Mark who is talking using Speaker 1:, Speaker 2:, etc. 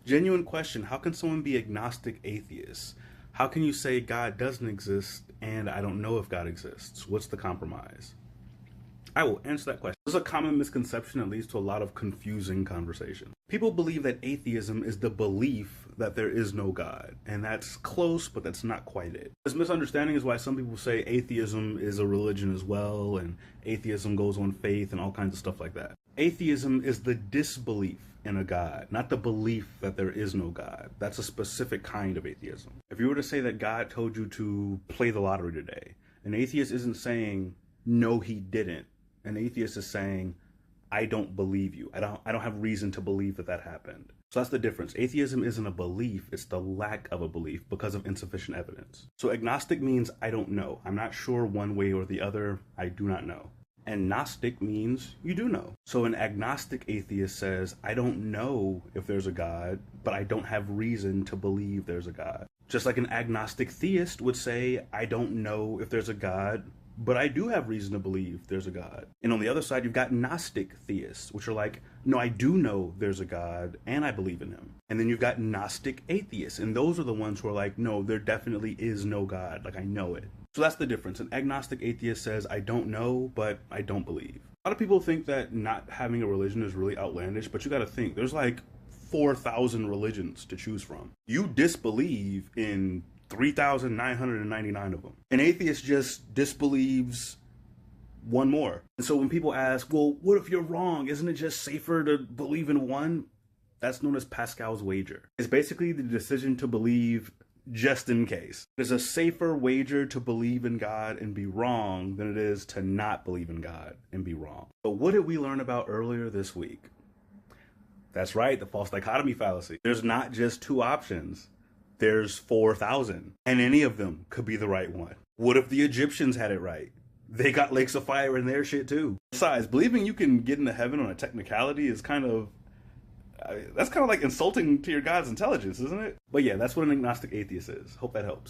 Speaker 1: Genuine question, how can someone be agnostic atheist? How can you say God doesn't exist and I don't know if God exists? What's the compromise? I will answer that question. This is a common misconception that leads to a lot of confusing conversation. People believe that atheism is the belief that there is no God, and that's close, but that's not quite it. This misunderstanding is why some people say atheism is a religion as well, and atheism goes on faith and all kinds of stuff like that. Atheism is the disbelief in a God, not the belief that there is no God. That's a specific kind of atheism. If you were to say that God told you to play the lottery today, an atheist isn't saying, no, he didn't. An atheist is saying, I don't believe you. I don't have reason to believe that that happened. So that's the difference. Atheism isn't a belief, it's the lack of a belief because of insufficient evidence. So agnostic means I don't know. I'm not sure one way or the other. I do not know. And Gnostic means you do know. So an agnostic atheist says, I don't know if there's a God, but I don't have reason to believe there's a God. Just like an agnostic theist would say, I don't know if there's a God, but I do have reason to believe there's a God. And on the other side, you've got Gnostic theists, which are like, no, I do know there's a God and I believe in him. And then you've got Gnostic atheists, and those are the ones who are like, no, there definitely is no God. Like, I know it. So that's the difference. An agnostic atheist says, I don't know, but I don't believe. A lot of people think that not having a religion is really outlandish, but you got to think, there's like 4,000 religions to choose from. You disbelieve in 3,999 of them. An atheist just disbelieves one more. And so when people ask, well, what if you're wrong? Isn't it just safer to believe in one? That's known as Pascal's wager. It's basically the decision to believe just in case. There's a safer wager to believe in God and be wrong than it is to not believe in God and be wrong. But what did we learn about earlier this week? That's right, the false dichotomy fallacy. There's not just two options. There's 4,000, and any of them could be the right one. What if the Egyptians had it right? They got lakes of fire in their shit too. Besides, believing you can get into heaven on a technicality is that's kind of like insulting to your God's intelligence, isn't it? But yeah, that's what an agnostic atheist is. Hope that helps.